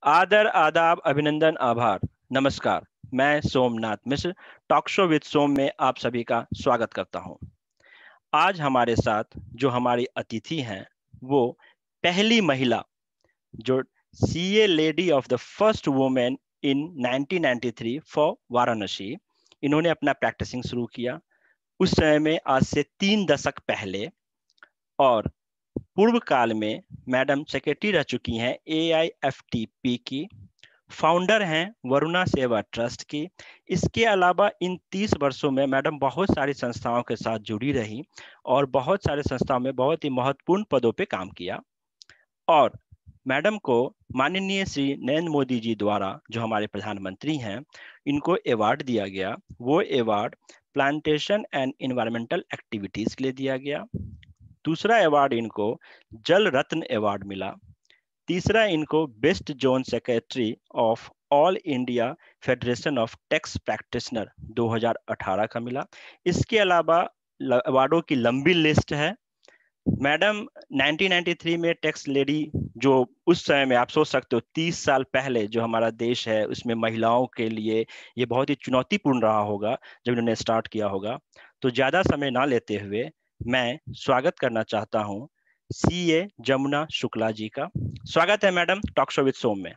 आदर, आदाब, अभिनंदन, आभार। नमस्कार। मैं सोमनाथ मिश्र टॉक शो विद सोम में आप सभी का स्वागत करता हूं। आज हमारे साथ जो हमारी अतिथि हैं वो पहली महिला जो CA lady of the first women in 1993 for Varanasi. इन्होंने अपना प्रैक्टिसिंग शुरू किया उस समय में, आज से 3 दशक पहले। और पूर्व काल में मैडम सेक्रेटरी रह चुकी हैं AIFTP की, फाउंडर हैं वरुणा सेवा ट्रस्ट की। इसके अलावा इन 30 वर्षों में मैडम बहुत सारी संस्थाओं के साथ जुड़ी रही और बहुत सारे संस्थाओं में बहुत ही महत्वपूर्ण पदों पे काम किया। और मैडम को माननीय श्री नरेंद्र मोदी जी द्वारा, जो हमारे प्रधानमंत्री हैं, इनको अवार्ड दिया गया। वो award plantation and environmental activities के लिए दिया गया। दूसरा अवार्ड इनको जल रत्न अवार्ड मिला। तीसरा इनको west zone secretary of all India federation of tax practitioner 2018 का मिला। इसके अलावा अवार्डों की लंबी लिस्ट है। मैडम 1993 में टैक्स लेडी, जो उस समय में आप सोच सकते हो 30 साल पहले जो हमारा देश है उसमें महिलाओं के लिए ये बहुत ही चुनौतीपूर्ण रहा होगा जब इन्होंने स्टार्ट किया होगा। तो ज्यादा समय ना लेते हुए मैं स्वागत करना चाहता हूं CA जमुना शुक्ला जी का। स्वागत है मैडम टॉक शो विद सोम में।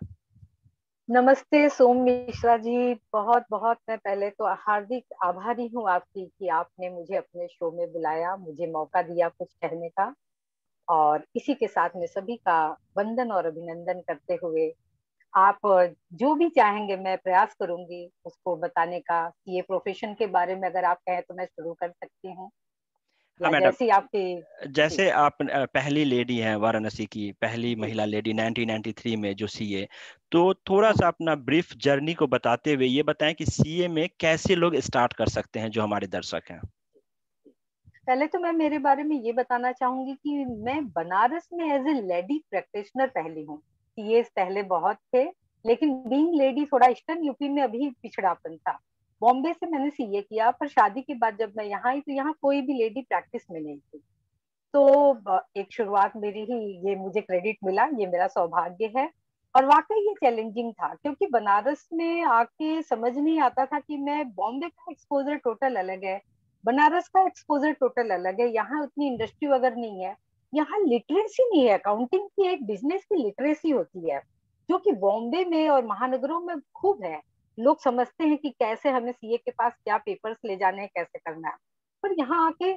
नमस्ते सोम मिश्रा जी। बहुत बहुत मैं पहले तो हार्दिक आभारी हूँ आपकी कि आपने मुझे अपने शो में बुलाया, मुझे मौका दिया कुछ कहने का। और इसी के साथ में सभी का वंदन और अभिनंदन करते हुए आप जो भी चाहेंगे मैं प्रयास करूंगी उसको बताने का। ये प्रोफेशन के बारे में अगर आप कहें तो मैं शुरू कर सकती हूँ हाँ या मैडम, जैसी आपकी। जी। जैसे आप पहली लेडी हैं, वाराणसी की पहली जी। महिला लेडी 1993 में जो CA, तो थोड़ा सा हम्म। अपना ब्रीफ जर्नी को बताते हुए ये बताएं कि CA में कैसे लोग स्टार्ट कर सकते हैं जो हमारे दर्शक हैं। पहले तो मैं मेरे बारे में ये बताना चाहूंगी कि मैं बनारस में एज ए लेडी प्रैक्टिशनर पहली हूँ। सीएस पहले बहुत थे, लेकिन बीइंग लेडी थोड़ा ईस्टर्न यूपी में अभी पिछड़ापन था। बॉम्बे से मैंने सीए किया, पर शादी के बाद जब मैं यहाँ आई तो यहाँ कोई भी लेडी प्रैक्टिस में नहीं थी। तो एक शुरुआत मेरी ही, ये मुझे क्रेडिट मिला, ये मेरा सौभाग्य है। और वाकई ये चैलेंजिंग था क्योंकि बनारस में आके समझ नहीं आता था कि मैं, बॉम्बे का एक्सपोजर टोटल अलग है, बनारस का एक्सपोजर टोटल अलग है। यहाँ उतनी इंडस्ट्री वगैरह नहीं है, यहाँ लिटरेसी नहीं है। अकाउंटिंग की, एक बिजनेस की लिटरेसी होती है जो कि बॉम्बे में और महानगरों में खूब है। लोग समझते हैं कि कैसे हमें सीए के पास क्या पेपर्स ले जाने हैं, कैसे करना है। पर यहाँ आके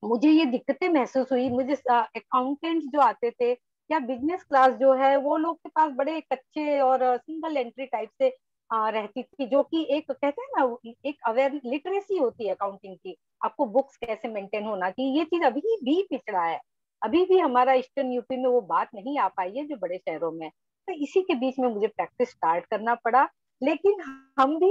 मुझे ये दिक्कतें महसूस हुई। मुझे अकाउंटेंट्स जो आते थे या बिजनेस क्लास जो है, वो लोग के पास बड़े कच्चे और सिंगल एंट्री टाइप से रहती थी, जो कि एक कहते हैं ना, एक अवेयर लिटरेसी होती है अकाउंटिंग की। आपको बुक्स कैसे मेंटेन होना चाहिए, ये चीज अभी भी पिछड़ा है। अभी भी हमारा ईस्टर्न यूपी में वो बात नहीं आ पाई है जो बड़े शहरों में। तो इसी के बीच में मुझे प्रैक्टिस स्टार्ट करना पड़ा। लेकिन हम भी,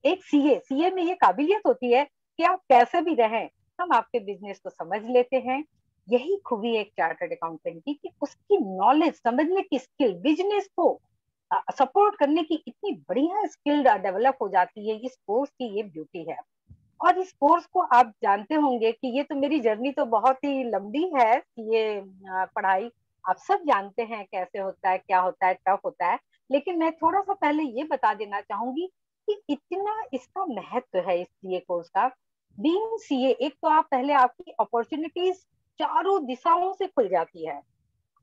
एक सीए सीए में ये काबिलियत होती है कि आप कैसे भी रहें, हम आपके बिजनेस को समझ लेते हैं। यही खूबी एक चार्टर्ड अकाउंटेंट की कि उसकी नॉलेज, समझने की स्किल, बिजनेस को सपोर्ट करने की इतनी बढ़िया स्किल डेवलप हो जाती है। इस कोर्स की ये ब्यूटी है। और इस कोर्स को आप जानते होंगे कि ये तो, मेरी जर्नी तो बहुत ही लंबी है। ये पढ़ाई आप सब जानते हैं कैसे होता है, क्या होता है, टफ होता है। लेकिन मैं थोड़ा सा पहले ये बता देना चाहूंगी कि इतना इसका महत्व है इस सीए कोर्स का। बीइंग सीए, एक तो आप पहले, आपकी अपॉर्चुनिटीज चारों दिशाओं से खुल जाती है।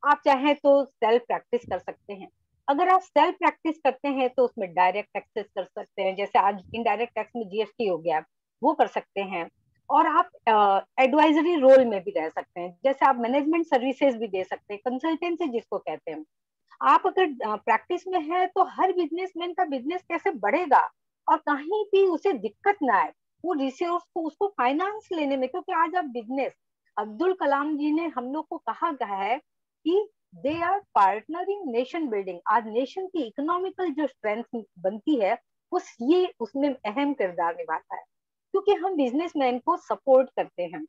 आप चाहें तो सेल्फ प्रैक्टिस कर सकते हैं। अगर आप सेल्फ प्रैक्टिस करते हैं तो उसमें डायरेक्ट टैक्सेस कर सकते हैं, जैसे आज इनडायरेक्ट टैक्स में जीएसटी हो गया, वो कर सकते हैं। और आप एडवाइजरी रोल में भी रह सकते हैं, जैसे आप मैनेजमेंट सर्विसेज भी दे सकते हैं, कंसल्टेंसी जिसको कहते हैं। आप अगर प्रैक्टिस में है तो हर बिजनेसमैन का बिजनेस कैसे बढ़ेगा और कहीं भी उसे दिक्कत ना आए, वो रिसोर्स को, उसको फाइनेंस लेने में। क्योंकि आज आप बिजनेस, अब्दुल कलाम जी ने हम लोग को कहा गया है कि they are partner in nation building. आज नेशन की इकोनॉमिकल जो स्ट्रेंथ बनती है, उस ये उसमें अहम किरदार निभाता है। क्योंकि हम बिजनेसमैन को सपोर्ट करते हैं,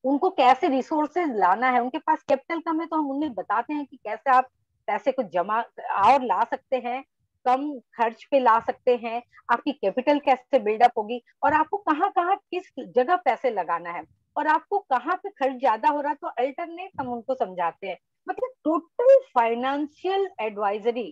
उनको कैसे रिसोर्सेज लाना है। उनके पास कैपिटल कम है तो हम उन्हें बताते हैं कि कैसे आप पैसे को जमा और ला सकते हैं, कम खर्च पे ला सकते हैं। आपकी कैपिटल कैसे बिल्डअप होगी और आपको कहाँ कहाँ किस जगह पैसे लगाना है, और आपको कहाँ पे खर्च ज्यादा हो रहा है तो अल्टरनेट हम उनको समझाते हैं। मतलब total financial advisory,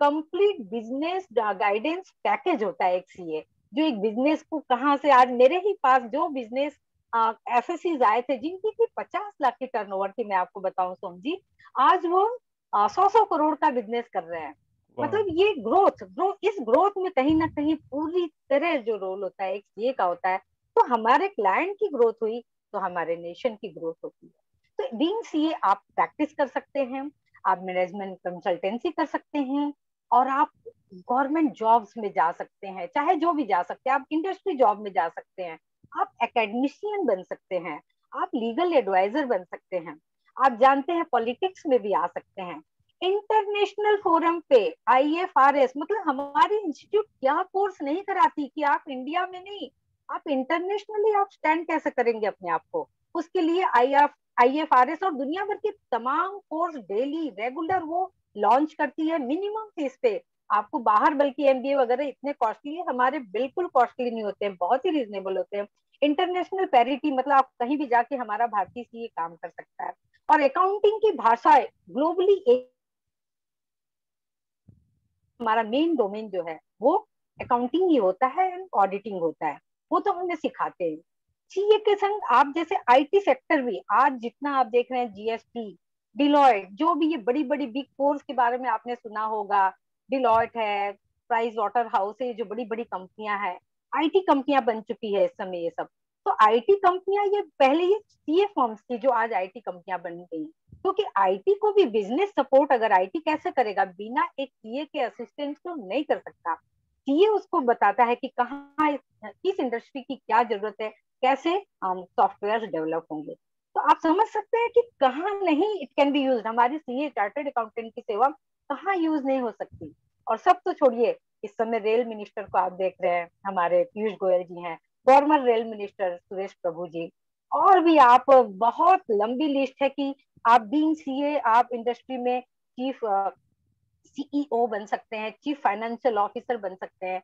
complete business guidance package होता है एक सीए, जो एक बिजनेस को कहाँ से, आज मेरे ही पास जो बिजनेस एफएससीज आए थे जिनकी की 50 लाख की टर्नओवर थी, मैं आपको बताऊं सोम जी, आज वो 100 करोड़ का बिजनेस कर रहे हैं। वाह। मतलब ये ग्रोथ ग्रोथ इस ग्रोथ में कहीं ना कहीं पूरी तरह जो रोल होता है एक सीए का होता है। तो हमारे क्लाइंट की ग्रोथ हुई तो हमारे नेशन की ग्रोथ होती है। तो बीइंग सीए आप प्रैक्टिस कर सकते हैं, आप मैनेजमेंट कंसल्टेंसी कर सकते हैं, और आप गवर्नमेंट जॉब्स में जा सकते हैं, चाहे जो भी जा सकते हैं, आप इंडस्ट्री जॉब में जा सकते हैं, आप एकेडमिशियन बन सकते हैं, आप लीगल एडवाइजर बन सकते हैं, आप जानते हैं पॉलिटिक्स में भी आ सकते हैं। इंटरनेशनल फोरम पे आईएफआरएस, मतलब हमारी इंस्टीट्यूट क्या कोर्स नहीं कराती कि आप इंडिया में नहीं, आप इंटरनेशनली आप स्टैंड कैसे करेंगे अपने आप को, उसके लिए आईएफआरएस और दुनिया भर के तमाम कोर्स डेली रेगुलर वो लॉन्च करती है मिनिमम फीस पे। आपको बाहर बल्कि एमबीए वगैरह इतने कॉस्टली है, हमारे बिल्कुल कॉस्टली नहीं होते हैं, बहुत ही रीजनेबल होते हैं। इंटरनेशनल पैरिटी, मतलब आप कहीं भी जाके हमारा भारतीय सीए काम कर सकता है। और अकाउंटिंग की भाषा ग्लोबली एक, हमारा मेन डोमेन जो है वो अकाउंटिंग ही होता है एंड ऑडिटिंग होता है, वो तो हमें सिखाते हैं। सीए के संग आप जैसे आईटी सेक्टर भी, आज जितना आप देख रहे हैं जीएसटी, डिलॉयट, जो भी ये बड़ी बड़ी बिग फोर्स के बारे में आपने सुना होगा, डिलॉयट है, प्राइस वाटर हाउस है, जो बड़ी बड़ी कंपनियां हैं, आईटी कंपनियां बन चुकी है इस समय ये सब। तो आईटी कंपनियां, ये पहले ये सीए फर्म्स थी जो आज आईटी कंपनियां बन गई, क्योंकि आईटी को भी बिजनेस सपोर्ट अगर आईटी कैसे करेगा, बिना एक सीए के असिस्टेंस तो नहीं कर सकता। सीए उसको बताता है कि कहाँ किस इंडस्ट्री की क्या जरूरत है, कैसे सॉफ्टवेयर डेवलप होंगे। तो आप समझ सकते हैं कि कहाँ नहीं इट कैन बी यूज, हमारी सीए चार्टर्ड अकाउंटेंट की सेवा कहाँ यूज नहीं हो सकती। और सब तो छोड़िए, इस समय रेल मिनिस्टर को आप देख रहे हैं, हमारे पीयूष गोयल जी हैं, फॉर्मर रेल मिनिस्टर सुरेश प्रभु जी, और भी आप, बहुत लंबी लिस्ट है कि आप बीइंग सीए आप इंडस्ट्री में चीफ सीईओ बन सकते हैं, चीफ फाइनेंशियल ऑफिसर बन सकते हैं,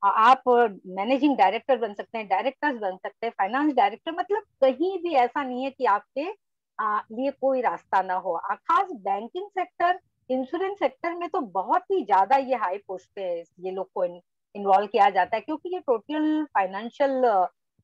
आप मैनेजिंग डायरेक्टर बन सकते हैं, डायरेक्टर्स बन सकते हैं, फाइनेंस डायरेक्टर, मतलब कहीं भी ऐसा नहीं है कि आपके लिए कोई रास्ता ना हो। खास बैंकिंग सेक्टर, इंश्योरेंस सेक्टर में तो बहुत ही ज्यादा ये हाई पोस्ट पे ये लोग को इन्वॉल्व किया जाता है, क्योंकि ये टोटल फाइनेंशियल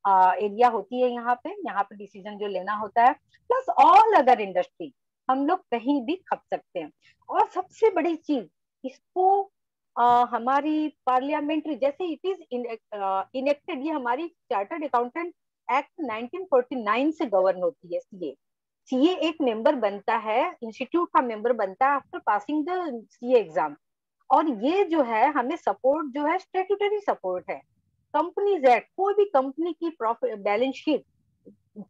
एरिया होती है यहाँ पे डिसीजन जो लेना होता है, प्लस ऑल अदर इंडस्ट्री हम लोग कहीं भी खप सकते हैं। और सबसे बड़ी चीज, इसको हमारी पार्लियामेंट्री, जैसे इट इज इनेक्टेड, ये हमारी चार्टर्ड अकाउंटेंट एक्ट 1949 से गवर्न होती है सीए। सीए एक मेंबर बनता है, इंस्टीट्यूट का मेंबर बनता है after passing the CA exam. और ये जो है हमें सपोर्ट जो है स्टेट्यूटरी सपोर्ट है। कंपनीज एक्ट, कोई भी कंपनी की प्रॉफिट बैलेंस शीट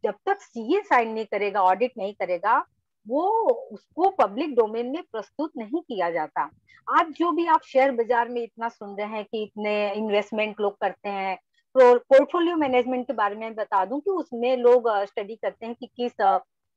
जब तक सीए साइन नहीं करेगा, ऑडिट नहीं करेगा, वो उसको पब्लिक डोमेन में प्रस्तुत नहीं किया जाता। आज जो भी आप शेयर बाजार में इतना सुन रहे हैं कि इतने इन्वेस्टमेंट लोग करते हैं, पोर्टफोलियो मैनेजमेंट के बारे में बता दूं कि उसमें लोग स्टडी करते हैं कि किस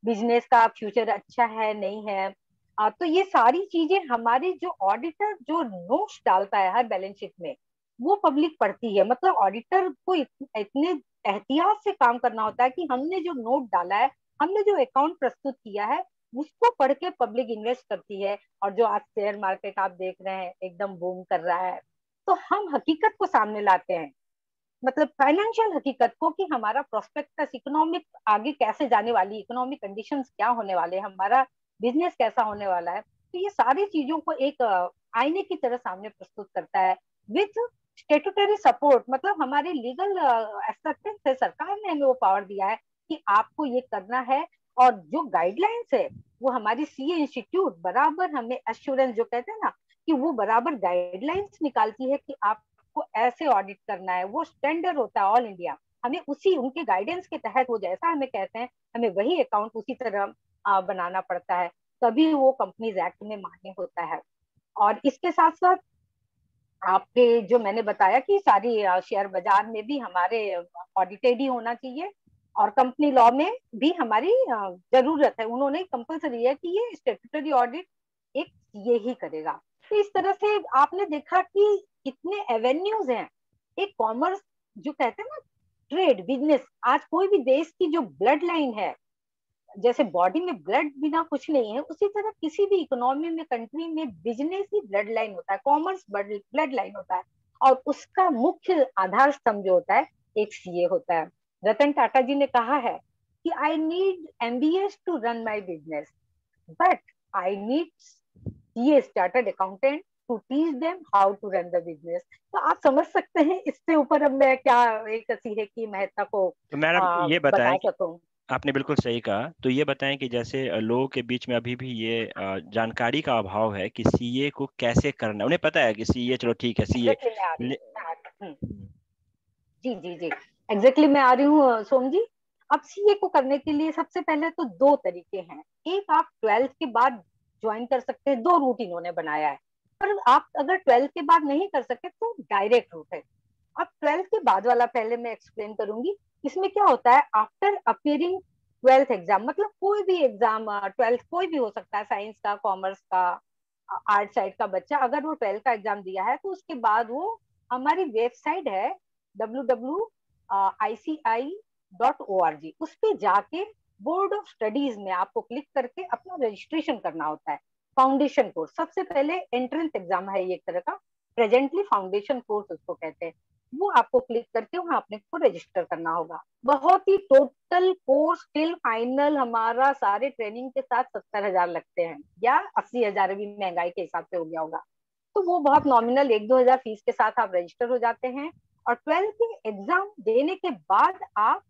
बिजनेस का फ्यूचर अच्छा है नहीं है। तो ये सारी चीजें हमारी जो ऑडिटर जो नोट्स डालता है हर बैलेंस शीट में, वो पब्लिक पढ़ती है। मतलब ऑडिटर को इतने एहतियात से काम करना होता है कि हमने जो नोट डाला है, हमने जो अकाउंट प्रस्तुत किया है, उसको पढ़ के पब्लिक इन्वेस्ट करती है। और जो आज शेयर मार्केट आप देख रहे हैं एकदम बूम कर रहा है, तो हम हकीकत को सामने लाते हैं, मतलब फाइनेंशियल हकीकत को, कि हमारा प्रोस्पेक्टस, इकोनॉमिक आगे कैसे जाने वाली, इकोनॉमिक कंडीशंस क्या होने वाले, हमारा बिजनेस कैसा होने वाला है। तो ये सारी चीजों को एक आईने की तरह सामने प्रस्तुत करता है विथ स्टेटूटरी सपोर्ट। मतलब हमारे लीगल एक्सेप्टेंस है, सरकार ने हमें वो पावर दिया है कि आपको ये करना है। और जो गाइडलाइंस है वो हमारी सीए इंस्टीट्यूट बराबर हमें एश्योरेंस जो कहते हैं ना, कि वो बराबर गाइडलाइंस निकालती है कि आप को ऐसे ऑडिट करना है, वो स्टैंडर्ड होता है ऑल इंडिया। हमें उसी उनके गाइडेंस के तहत वो जैसा हमें कहते हैं, हमें वही अकाउंट उसी तरह बनाना पड़ता है, तभी वो कंपनीज एक्ट में मान्य होता है। और इसके साथ साथ आपके जो मैंने बताया कि सारी शेयर बाजार में भी हमारे ऑडिटेड ही होना चाहिए, और कंपनी लॉ में भी हमारी जरूरत है, उन्होंने कंपलसरी है कि ये स्टेट्यूटरी ऑडिट एक ये ही करेगा। तो इस तरह से आपने देखा कि कितने एवेन्यूज हैं। एक कॉमर्स जो कहते हैं ना, ट्रेड बिजनेस, आज कोई भी देश की जो ब्लड लाइन है, जैसे बॉडी में ब्लड बिना कुछ नहीं है, उसी तरह किसी भी इकोनॉमी में, कंट्री में बिजनेस ही ब्लड लाइन होता है, कॉमर्स ब्लड लाइन होता है, और उसका मुख्य आधार स्तंभ जो होता है एक सीए होता है। रतन टाटा जी ने कहा है कि I need MBAs to run my business, but I need CA chartered accountant to teach them how to run the business. तो आप समझ सकते हैं इससे ऊपर अब मैं क्या एक सीए की महत्ता को तो मैडम ये बताएं बता कि सकूं। आपने बिल्कुल सही कहा, तो ये बताएं कि जैसे लोगों के बीच में अभी भी ये जानकारी का अभाव है कि सीए को कैसे करना है। उन्हें पता है कि सीए, चलो ठीक है सीए। एग्जैक्टली मैं आ रही हूँ। जी जी जी, एग्जैक्टली मैं आ रही हूँ सोम जी। अब सीए को करने के लिए सबसे पहले तो दो तरीके हैं। एक, आप ट्वेल्थ के बाद ज्वाइन कर सकते हैं, दो रूट इन्होंने बनाया है। पर आप अगर ट्वेल्थ के बाद नहीं कर सकते तो डायरेक्ट रूट है। अब ट्वेल्थ के बाद वाला पहले मैं एक्सप्लेन करूंगी। इसमें क्या होता है, आफ्टर अपियरिंग ट्वेल्थ एग्जाम, मतलब कोई भी एग्जाम, ट्वेल्थ कोई भी हो सकता है, साइंस का, कॉमर्स का, आर्ट साइड का बच्चा, अगर वो ट्वेल्थ का एग्जाम दिया है तो उसके बाद वो, हमारी वेबसाइट है www.ici.org, उस पे जाके बोर्ड ऑफ स्टडीज में आपको क्लिक करके अपना रजिस्ट्रेशन करना होता है। फाउंडेशन कोर्स सबसे पहले एंट्रेंस एग्जाम है, एक तरह का प्रेजेंटली फाउंडेशन कोर्स उसको कहते हैं। वो आपको क्लिक करके वहां अपने को रजिस्टर करना होगा। बहुत ही टोटल कोर्स टिल फाइनल हमारा सारे ट्रेनिंग के साथ 70,000 लगते हैं, या 80,000 अभी महंगाई के हिसाब से हो गया होगा। तो वो बहुत नॉमिनल 1-2 हजार फीस के साथ आप रजिस्टर हो जाते हैं। और ट्वेल्थ के एग्जाम देने के बाद आप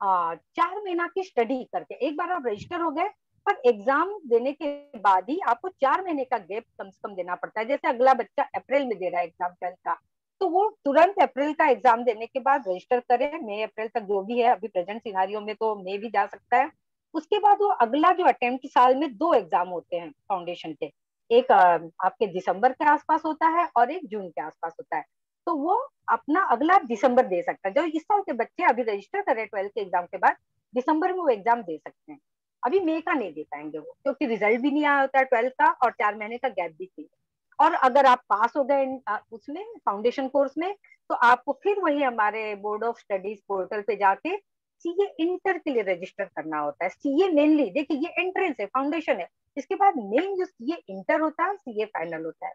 4 महीना की स्टडी करके, एक बार आप रजिस्टर हो गए, पर एग्जाम देने के बाद ही आपको 4 महीने का गैप कम से कम देना पड़ता है। जैसे अगला बच्चा अप्रैल में दे रहा है एग्जाम ट्वेल्थ का, तो वो तुरंत अप्रैल का एग्जाम देने के बाद रजिस्टर करें, मई अप्रैल तक जो भी है, अभी प्रेजेंट सिनारियो में तो मई भी जा सकता है। उसके बाद वो अगला जो अटेम्प्ट, साल में 2 एग्जाम होते हैं फाउंडेशन के, एक आपके दिसंबर के आसपास होता है और एक जून के आसपास होता है। तो वो अपना अगला दिसंबर दे सकता है। जो इस साल के बच्चे अभी रजिस्टर करें ट्वेल्थ के एग्जाम के बाद, दिसंबर में वो एग्जाम दे सकते हैं। अभी मई का नहीं दे पाएंगे वो, क्योंकि रिजल्ट भी नहीं आया होता है ट्वेल्थ का, और 4 महीने का गैप भी चाहिए। और अगर आप पास हो गए उसमें फाउंडेशन कोर्स में, तो आपको फिर वही हमारे बोर्ड ऑफ स्टडीज पोर्टल पे जाके सीए इंटर के लिए रजिस्टर करना होता है। सीए मेनली देखिए ये एंट्रेंस है, फाउंडेशन है, इसके बाद मेन जो सीए इंटर होता है, सीए फाइनल होता है।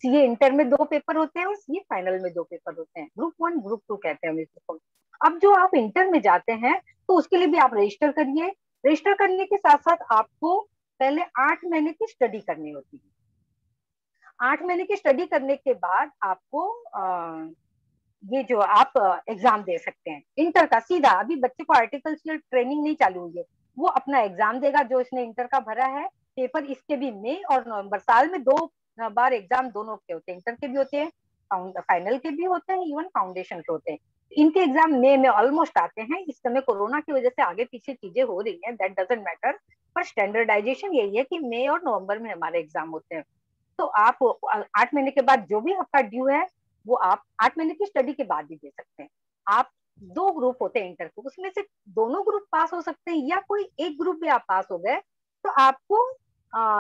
सीए इंटर में 2 पेपर होते हैं और सीए फाइनल में 2 पेपर होते हैं, ग्रुप 1 ग्रुप 2 कहते हैं हम इसको। अब जो आप इंटर में जाते हैं तो उसके लिए भी आप रजिस्टर करिए। रजिस्टर करने के साथ साथ आपको पहले 8 महीने की स्टडी करनी होती है। 8 महीने की स्टडी करने के बाद आपको ये जो आप एग्जाम दे सकते हैं इंटर का सीधा। अभी बच्चे को आर्टिकल्स ट्रेनिंग नहीं चालू हुई है, वो अपना एग्जाम देगा जो इसने इंटर का भरा है। पेपर इसके भी मई और नवंबर, साल में 2 बार एग्जाम दोनों के होते हैं, इंटर के भी होते हैं, फाइनल के भी होते हैं, इवन फाउंडेशन के होते हैं। इनके एग्जाम मई में ऑलमोस्ट आते हैं। इस समय कोरोना की वजह से आगे पीछे चीजें हो रही हैं, दैट डजंट मैटर, पर स्टैंडर्डाइजेशन यही है कि मई और नवंबर में हमारे एग्जाम होते हैं। तो आप 8 महीने के बाद जो भी आपका ड्यू है, वो आप 8 महीने की स्टडी के बाद भी दे सकते हैं। आप 2 ग्रुप होते हैं इंटर के, उसमें से दोनों ग्रुप पास हो सकते हैं, या कोई एक ग्रुप भी आप पास हो गए तो आपको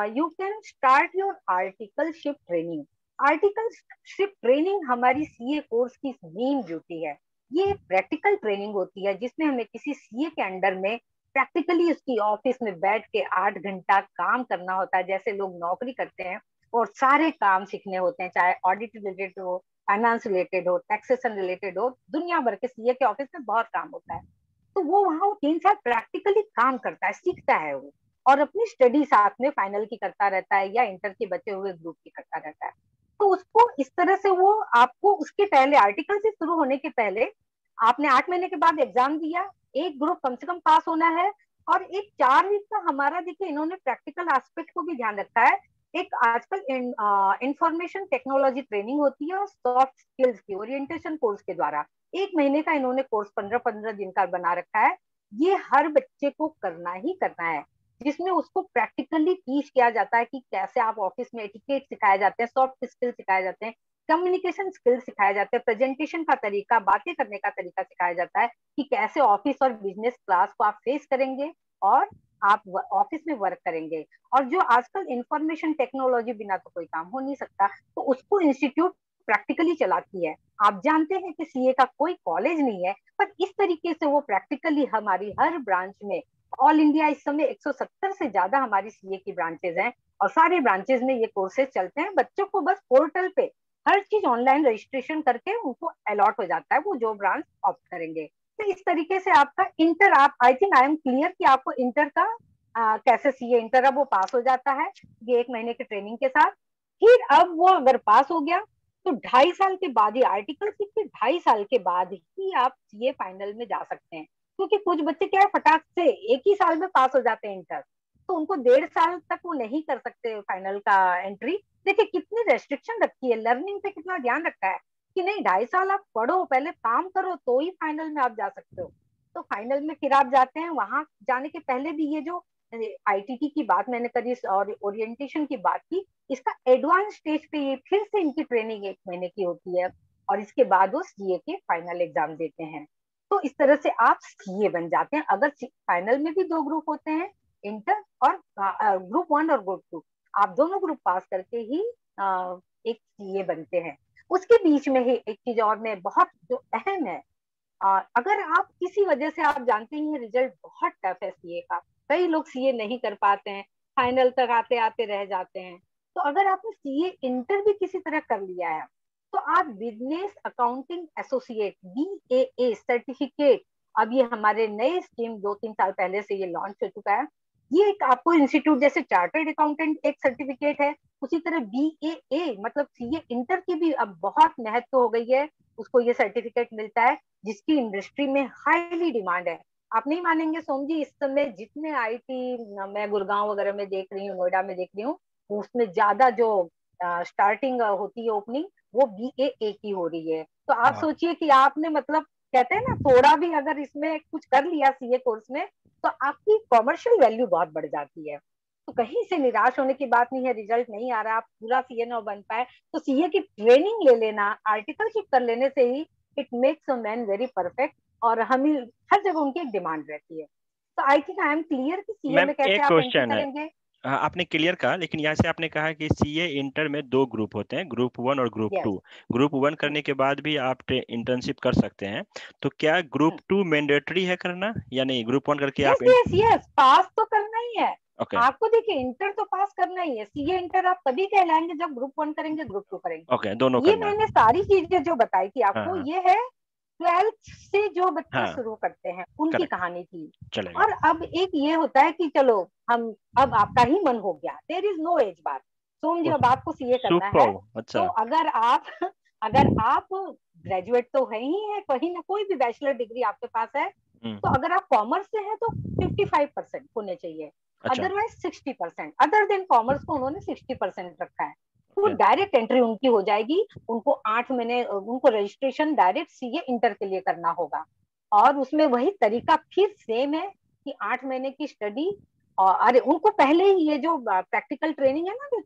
you can start your articleship training. Articleship training हमारी सीए कोर्स की मेन ड्यूटी है। ये प्रैक्टिकल ट्रेनिंग होती है जिसमें हमें किसी सीए के अंडर में प्रैक्टिकली उसकी ऑफिस में बैठ के 8 घंटा काम करना होता है, जैसे लोग नौकरी करते हैं, और सारे काम सीखने होते हैं, चाहे ऑडिट रिलेटेड हो, फाइनेंस रिलेटेड हो, टैक्सेशन रिलेटेड हो, दुनिया भर के सीए के ऑफिस में बहुत काम होता है। तो वो वहां 3 साल प्रैक्टिकली काम करता है, सीखता है वो, और अपनी स्टडी साथ में फाइनल की करता रहता है या इंटर के बचे हुए ग्रुप की करता रहता है। तो उसको इस तरह से वो आपको उसके पहले, आर्टिकल से शुरू होने के पहले, आपने 8 महीने के बाद एग्जाम दिया, एक ग्रुप कम से कम पास होना है। और एक 4 वीक का हमारा, देखिए इन्होंने प्रैक्टिकल एस्पेक्ट को भी ध्यान रखा है। एक आजकल इंफॉर्मेशन टेक्नोलॉजी ट्रेनिंग होती है और सॉफ्ट स्किल्स की ओरिएंटेशन कोर्स के द्वारा 1 महीने का इन्होंने कोर्स 15-15 दिन का बना रखा है। ये हर बच्चे को करना ही करना है, जिसमें उसको प्रैक्टिकली टीच किया जाता है कि कैसे आप ऑफिस में एटिकेट सिखाए जाते हैं, सॉफ्ट स्किल सिखाए जाते हैं, कम्युनिकेशन स्किल सिखाए जाते हैं, प्रेजेंटेशन का तरीका, बातें करने का तरीका सिखाया जाता है कि कैसे ऑफिस और बिजनेस क्लास को आप फेस करेंगे और आप ऑफिस में वर्क करेंगे। और जो आजकल इंफॉर्मेशन टेक्नोलॉजी बिना तो कोई काम हो नहीं सकता, तो उसको इंस्टीट्यूट प्रैक्टिकली चलाती है। आप जानते हैं कि सीए का कोई कॉलेज नहीं है, पर इस तरीके से वो प्रैक्टिकली हमारी हर ब्रांच में ऑल इंडिया इस समय 170 से ज्यादा हमारी सीए की ब्रांचेज हैं और सारे ब्रांचेज में ये कोर्सेज चलते हैं। बच्चों को बस पोर्टल पे हर चीज ऑनलाइन रजिस्ट्रेशन करके उनको अलॉट हो जाता है, वो जो ब्रांच ऑप्ट करेंगे। तो इस तरीके से आपका इंटर, आप I think I am clear कि आपको इंटर का कैसे सीए इंटर अब वो पास हो जाता है ये 1 महीने की ट्रेनिंग के साथ। फिर अब वो अगर पास हो गया तो 2.5 साल के बाद ही, आर्टिकल के 2.5 साल के बाद ही आप सीए फाइनल में जा सकते हैं। क्योंकि कुछ बच्चे क्या है फटाक से एक ही साल में पास हो जाते हैं इंटर, तो उनको 1.5 साल तक वो नहीं कर सकते फाइनल का एंट्री। देखिए कितनी रेस्ट्रिक्शन रखी है, लर्निंग पे कितना ध्यान रखा है कि नहीं 2.5 साल आप पढ़ो, पहले काम करो तो ही फाइनल में आप जा सकते हो। तो फाइनल में फिर आप जाते हैं, वहां जाने के पहले भी ये जो आईटीटी की बात मैंने करी और ओरिएंटेशन की बात की, इसका एडवांस स्टेज पे ये फिर से इनकी ट्रेनिंग 1 महीने की होती है और इसके बाद वो सीए के फाइनल एग्जाम देते हैं। तो इस तरह से आप सीए बन जाते हैं। अगर फाइनल में भी 2 ग्रुप होते हैं, इंटर और ग्रुप 1 और ग्रुप 2, आप दोनों ग्रुप पास करके ही एक सीए बनते हैं। उसके बीच में ही एक चीज और में बहुत जो अहम है, अगर आप किसी वजह से, आप जानते ही हैं रिजल्ट बहुत टफ है सीए का, कई लोग सीए नहीं कर पाते हैं, फाइनल तक आते आते रह जाते हैं। तो अगर आपने सीए इंटर भी किसी तरह कर लिया है तो आप business accounting associate BAA certificate, अब ये हमारे नए स्कीम 2-3 साल पहले से ये लॉन्च हो चुका है। ये एक आपको इंस्टीट्यूट जैसे चार्टर्ड अकाउंटेंट एक सर्टिफिकेट है, उसी तरह बीएए मतलब सीए इंटर की भी अब बहुत महत्व हो गई है, उसको ये सर्टिफिकेट मिलता है जिसकी इंडस्ट्री में हाईली डिमांड है। आप नहीं मानेंगे सोम जी, इस समय जितने आईटी मैं गुड़गांव वगैरह में देख रही हूँ, नोएडा में देख रही हूँ, उसमें ज्यादा जो स्टार्टिंग होती है ओपनिंग, वो बीएए की हो रही है। तो आप हाँ। सोचिए कि आपने मतलब कहते हैं ना थोड़ा भी अगर इसमें कुछ कर लिया सीए कोर्स में तो आपकी कॉमर्शियल वैल्यू बहुत बढ़ जाती है। तो कहीं से निराश होने की बात नहीं है, रिजल्ट नहीं आ रहा, आप पूरा सीए ना बन पाए तो सीए की ट्रेनिंग ले लेना, आर्टिकलशिप कर लेने से ही it makes a man very perfect. और हमें हर जगह उनकी एक डिमांड रहती है। तो I think I am clear कि सीए मैम में कैसे एक आप एंट्री क्वेश्चन है। करेंगे। हाँ, आपने क्लियर कहा, लेकिन यहाँ से आपने कहा कि सीए इंटर में 2 ग्रुप होते हैं, ग्रुप 1 और ग्रुप यस। 2। ग्रुप 1 करने के बाद भी आप इंटर्नशिप कर सकते हैं, तो क्या ग्रुप 2 मैंडेटरी है करना या नहीं? ग्रुप 1 करके यस आप यस यस, पास तो करना ही है ओके। आपको। देखिए इंटर तो पास करना ही है, सीए इंटर आप तभी कहलाएंगे जब ग्रुप 1 करेंगे ग्रुप 2 ओके, दोनों करेंगे। ये करना है। मैंने सारी चीजें जो बताई थी हाँ आपको, हाँ। ये है 12th से जो बच्चे हाँ, शुरू करते हैं उनकी करेक्ट, कहानी थी। चलेगा। और अब एक ये होता है कि चलो हम, अब आपका ही मन हो गया, देयर इज नो एज बार। सोम जी अब आपको सीए करना है सुपर, तो अच्छा। अगर आप अगर आप ग्रेजुएट तो है ही है, कहीं ना कोई भी बैचलर डिग्री आपके पास है, तो हम्म। अगर आप कॉमर्स से हैं तो 55% होने चाहिए, अच्छा। अदरवाइज 60%। अदर देन कॉमर्स को उन्होंने 60% रखा है। तो ओके। डायरेक्ट एंट्री उनकी हो जाएगी। उनको 8 महीने उनको रजिस्ट्रेशन डायरेक्ट सीए इंटर के लिए करना होगा और उसमें वही तरीका फिर सेम है कि 8 महीने की स्टडी। और अरे उनको पहले ही ये जो प्रैक्टिकल ट्रेनिंग है ना, जो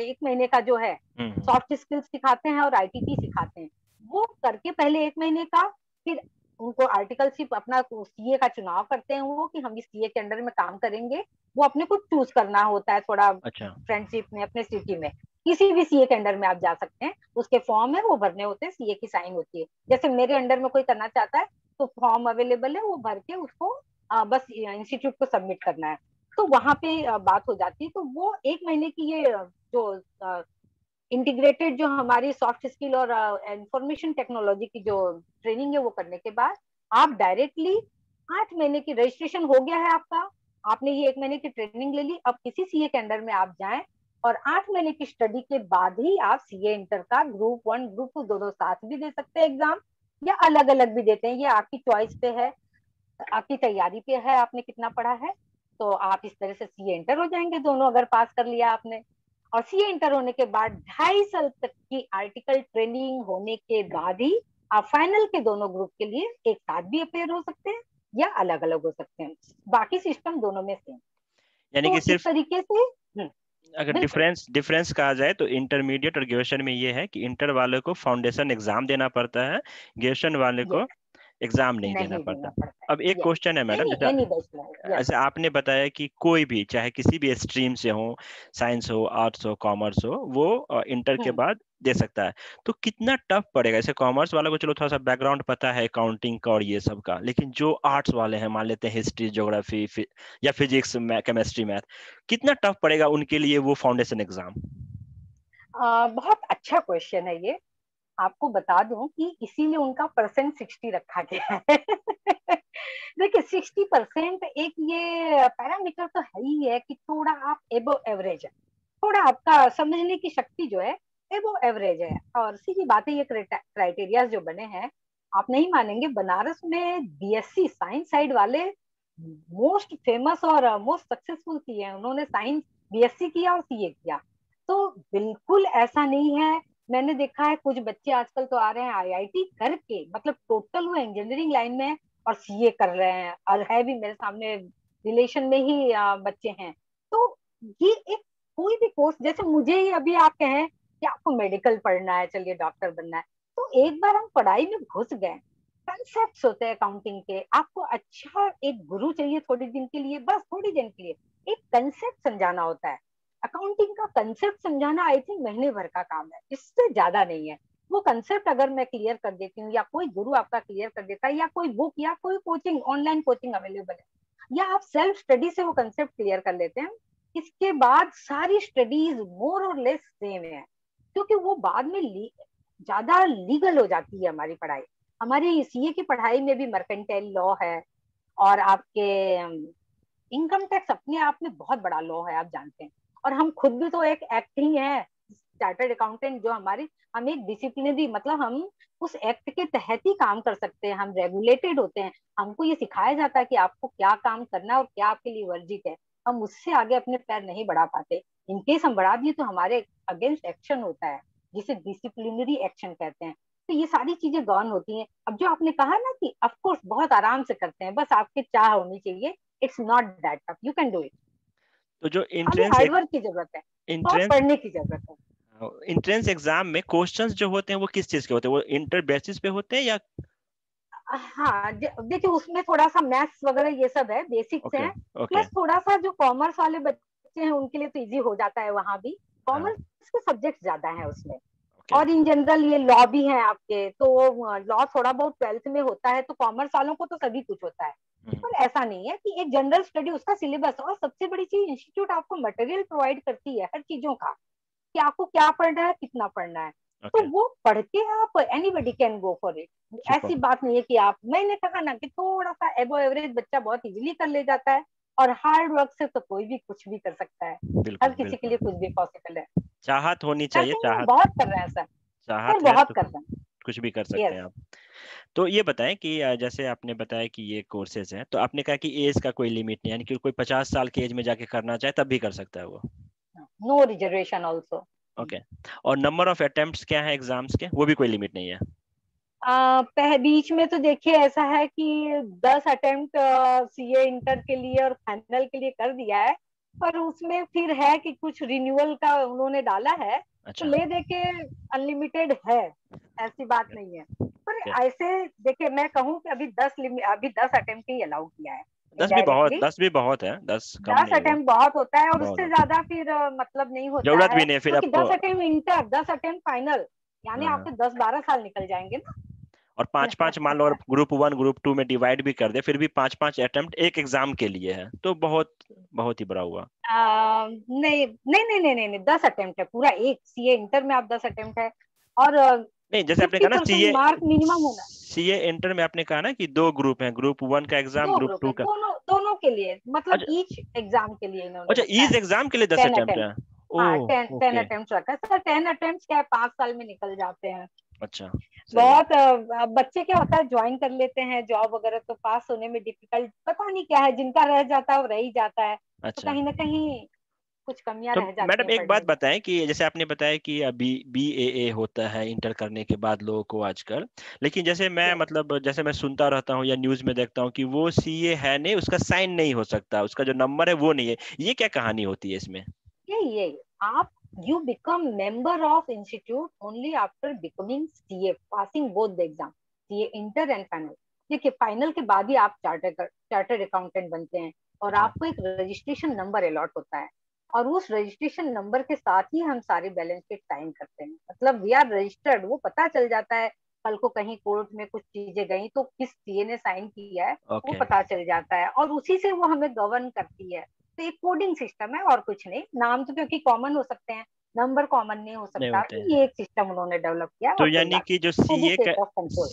1 महीने का जो है, हम्म। सॉफ्ट स्किल्स सिखाते हैं और आईटीटी सिखाते हैं, वो करके पहले 1 महीने का, फिर उनको आर्टिकलशिप अपना सीए का चुनाव करते हैं वो कि हम इस सीए के अंडर में काम करेंगे। वो अपने को चूज करना होता है थोड़ा अच्छा। फ्रेंडशिप में अपने सिटी में, किसी भी सीए के अंडर में आप जा सकते हैं। उसके फॉर्म है वो भरने होते हैं, सीए की साइन होती है। जैसे मेरे अंडर में कोई करना चाहता है तो फॉर्म अवेलेबल है, वो भर के उसको बस इंस्टीट्यूट को सबमिट करना है। तो वहां पे बात हो जाती है। तो वो 1 महीने की ये जो इंटीग्रेटेड जो हमारी सॉफ्ट स्किल और इंफॉर्मेशन टेक्नोलॉजी की जो ट्रेनिंग है वो करने के बाद आप डायरेक्टली 8 महीने की रजिस्ट्रेशन हो गया है आपका, आपने ये 1 महीने की ट्रेनिंग ले ली, अब किसी सीए के अंडर में आप जाएं और 8 महीने की स्टडी के बाद ही आप सीए इंटर का ग्रुप 1 ग्रुप 2 दोनों साथ भी दे सकते हैं एग्जाम, या अलग अलग भी देते हैं, ये आपकी चॉइस पे है, आपकी तैयारी पे है, आपने कितना पढ़ा है। तो आप इस तरह से सीए इंटर हो जाएंगे दोनों, अगर पास कर लिया आपने। और सीए इंटर होने के बाद 2.5 साल तक की आर्टिकल ट्रेनिंग होने के बाद ही आप फाइनल के दोनों ग्रुप के लिए एक साथ भी अपेयर हो सकते हैं या अलग अलग हो सकते हैं। बाकी सिस्टम दोनों में सेम। यानी तो कि इस सिर्फ तरीके से अगर बिल्कुल। डिफरेंस डिफरेंस कहा जाए तो इंटरमीडिएट और ग्रेजुएशन में ये है कि इंटर वाले को फाउंडेशन एग्जाम देना पड़ता है, ग्रेजुएशन वाले को यस एग्जाम नहीं देना नहीं पड़ता। देना पड़ता अब एक है। क्वेश्चन है मैडम, जैसे एनी बैचलर, ऐसे आपने बताया कि कोई भी चाहे किसी भी स्ट्रीम से हो, साइंस हो, आर्ट्स हो, कॉमर्स हो, वो इंटर के यस। बाद दे सकता है। तो कितना टफ पड़ेगा? जैसे कॉमर्स वाला को चलो थोड़ा सा बैकग्राउंड पता है अकाउंटिंग का और ये सब का, लेकिन जो आर्ट्स वाले हैं, मान लेते हैं हिस्ट्री, ज्योग्राफी या फिजिक्स, केमिस्ट्री, मैथ, कितना टफ पड़ेगा उनके लिए वो फाउंडेशन एग्जाम? बहुत अच्छा क्वेश्चन है ये। आपको बता दूं कि इसीलिए उनका परसेंट 60 रखा गया है। देखिए 60% एक ये पैरामीटर तो है ही है कि थोड़ा आप एबो एवरेज है, थोड़ा आपका समझने की शक्ति जो है एबो एवरेज है। और सीधी बात है, ये क्राइटेरिया जो बने हैं, आप नहीं मानेंगे, बनारस में बीएससी साइंस साइड वाले मोस्ट फेमस और मोस्ट सक्सेसफुल किए हैं। उन्होंने साइंस बीएससी किया और सीए किया। तो बिल्कुल ऐसा नहीं है। मैंने देखा है कुछ बच्चे आजकल तो आ रहे हैं आईआईटी करके, मतलब टोटल वो इंजीनियरिंग लाइन में और सीए कर रहे हैं, और है भी मेरे सामने रिलेशन में ही बच्चे हैं। तो ये एक कोई भी कोर्स, जैसे मुझे ही अभी आप कहें कि आपको मेडिकल पढ़ना है, चलिए डॉक्टर बनना है, तो एक बार हम पढ़ाई में घुस गए, कंसेप्ट होते हैं अकाउंटिंग के, आपको अच्छा एक गुरु चाहिए थोड़ी दिन के लिए, बस थोड़ी दिन के लिए एक कंसेप्ट समझाना होता है। अकाउंटिंग का कंसेप्ट समझाना आई थिंक महीने भर का काम है, इससे ज्यादा नहीं है। वो कंसेप्ट अगर मैं क्लियर कर देती हूँ, या कोई गुरु आपका क्लियर कर देता है, या कोई बुक या कोई कोचिंग, ऑनलाइन कोचिंग अवेलेबल है, या आप सेल्फ स्टडी से वो कंसेप्ट क्लियर कर लेते हैं, इसके बाद सारी स्टडीज मोर और लेस सेम है। क्योंकि वो बाद में ज्यादा लीगल हो जाती है हमारी पढ़ाई। हमारी सीए की पढ़ाई में भी मर्केंटाइल लॉ है, और आपके इनकम टैक्स अपने आप में बहुत बड़ा लॉ है, आप जानते हैं। और हम खुद भी तो एक एक्ट ही है, चार्टर्ड अकाउंटेंट जो हमारी, हम एक डिसिप्लिनरी, मतलब हम उस एक्ट के तहत ही काम कर सकते हैं, हम रेगुलेटेड होते हैं। हमको ये सिखाया जाता है कि आपको क्या काम करना है और क्या आपके लिए वर्जित है। हम उससे आगे अपने पैर नहीं बढ़ा पाते। इनकेस हम बढ़ा दिए तो हमारे अगेंस्ट एक्शन होता है, जिसे डिसिप्लिनरी एक्शन कहते हैं। तो ये सारी चीजें गॉन होती हैं। अब जो आपने कहा ना कि ऑफ कोर्स बहुत आराम से करते हैं, बस आपके चाह होनी चाहिए। It's not that tough, you can do it. तो जो खाली एंट्रेंस हार्डवर्क की जरूरत है, और एंट्रेंस पढ़ने की जरूरत है। एंट्रेंस एग्जाम में क्वेश्चंस जो होते हैं वो किस चीज के होते हैं? वो इंटर बेसिस पे होते हैं या? हाँ, देखिए उसमें थोड़ा सा मैथ्स वगैरह ये सब है, बेसिक्स ओके। हैं। ओके। प्लस थोड़ा सा जो कॉमर्स वाले बच्चे हैं उनके लिए तो इजी हो जाता है, वहां भी हाँ। कॉमर्स के सब्जेक्ट ज्यादा हैं उसमें। ओके। और इन जनरल ये लॉ भी है आपके, तो लॉ थोड़ा बहुत 12th में होता है, तो कॉमर्स वालों को तो सभी कुछ होता है। हम्म। पर ऐसा नहीं है कि एक जनरल स्टडी उसका सिलेबस। और सबसे बड़ी चीज, इंस्टीट्यूट आपको मटेरियल प्रोवाइड करती है हर चीजों का, कि आपको क्या पढ़ना है, कितना पढ़ना है। तो ओके। वो पढ़ के आप anybody can go for it. Super. ऐसी बात नहीं है कि आप, मैंने कहा ना कि थोड़ा सा एबो एवरेज बच्चा बहुत इजीली कर ले जाता है, और हार्ड वर्क से तो कोई भी कुछ भी कर सकता है। हर बिल्कुल किसी के बिल्कुल। लिए कुछ भी पॉसिबल है। चाहत होनी चाहिए, करते हैं, चाहत। बहुत कर रहे हैं सर। सर चाहत है बहुत तो कर रहे हैं। कुछ भी कर सकते यस। हैं आप। तो ये बताएं कि जैसे आपने बताया कि ये कोर्सेज हैं, तो आपने कहा कि एज का कोई लिमिट नहीं, यानी कि कोई 50 साल की एज में जाके करना चाहे तब भी कर सकता है वो? No reservation also. ओके। और नंबर ऑफ अटेम्प्ट्स क्या है एग्जाम्स के, वो भी कोई लिमिट नहीं है? बीच में तो देखिए ऐसा है कि 10 अटेम्प्ट सीए इंटर के लिए और फाइनल के लिए कर दिया है। पर उसमें फिर है कि कुछ रिन्यूअल का उन्होंने डाला है, तो अच्छा। ले दे के अनलिमिटेड है, ऐसी बात नहीं है। पर ओके। ऐसे देखिए, मैं कहूँ कि अभी 10 अटेम्प्ट ही अलाउ किया है 10 भी बहुत, इनडायरेक्टली। 10 भी बहुत है, 10 कम दस नहीं हुआ। अटेम्प्ट बहुत होता है, और बहुत उससे होता है। ज्यादा फिर मतलब नहीं होता जरूरत है, भी नहीं है फिर क्योंकि आपको। 10 अटेम्प्ट इंटर, 10 अटेम्प्ट फाइनल, यानी हाँ। आपके 10-12 साल निकल जाएंगे और पांच पांच मान लो, ना। और ग्रुप 1 ग्रुप 2 में डिवाइड भी कर दे, फिर भी 5 5 अटेम्प्ट एक एग्जाम के लिए है, तो बहुत बहुत ही बुरा हुआ। नहीं नहीं नहीं नहीं नहीं नहीं, 10 अटेम्प्ट है पूरा, एक सीए इंटर में आप 10 अटेम्प्ट है। और नहीं, जैसे आपने फिफ्टी कहा ना परसेंट सीए, मार्क मिनिमम होना। सीए इंटर में आपने कहा ना कि 2 ग्रुप हैं, ग्रुप 1 का एग्जाम, दो ग्रुप ग्रुप 2 है, का। दोनों दोनों के लिए, मतलब अच्छा। ईच एग्जाम के लिए इन्होंने अच्छा, रखा ईच है। एग्जाम के लिए दस टेन अटेम्प्ट अटेम्प्ट है? हाँ, oh. Ten ten okay. Attempt रखा है सर। 10 अटेम्प्ट क्या है, 5 साल में निकल जाते हैं। अच्छा। सही है। बहुत बच्चे क्या होता है, ज्वाइन कर लेते हैं जॉब वगैरह, तो पास होने में डिफिकल्ट पता नहीं क्या है, जिनका रह जाता है वो रह ही जाता है। तो अच्छा। कहीं ना कहीं कुछ कमियां तो रह जाती मैडम हैं एक बात पढ़ने में। बताएं कि जैसे आपने बताया कि अभी BAA होता है इंटर करने के बाद लोगों को आजकल, लेकिन जैसे मैं, यस, मतलब जैसे मैं सुनता रहता हूँ या न्यूज में देखता हूँ कि वो सीए है नहीं, उसका साइन नहीं हो सकता, उसका जो नंबर है वो नहीं है, ये क्या कहानी होती है इसमें? यही आप, you become member of institute only after becoming CA, passing both the exam, CA inter and final. देखिए फाइनल के बाद ही आप चार्टर्ड अकाउंटेंट बनते हैं, और अच्छा। आपको एक रजिस्ट्रेशन नंबर अलॉट होता है, और उस रजिस्ट्रेशन नंबर के साथ ही हम सारे बैलेंस शीट साइन करते हैं। मतलब वी आर रजिस्टर्ड, वो पता चल जाता है कल को कहीं कोर्ट में कुछ चीजें गई तो किस सीए ने साइन किया है वो ओके। पता चल जाता है, और उसी से वो हमें गवर्न करती है। तो एक कोडिंग सिस्टम है और कुछ नहीं। नाम तो क्योंकि कॉमन हो सकते हैं, नंबर कॉमन नहीं हो नहीं सकता, होते तो हैं। ये एक सिस्टम उन्होंने डेवलप किया है तो और कोई यानी बात कि नहीं। जो तो वो सीए का set of control.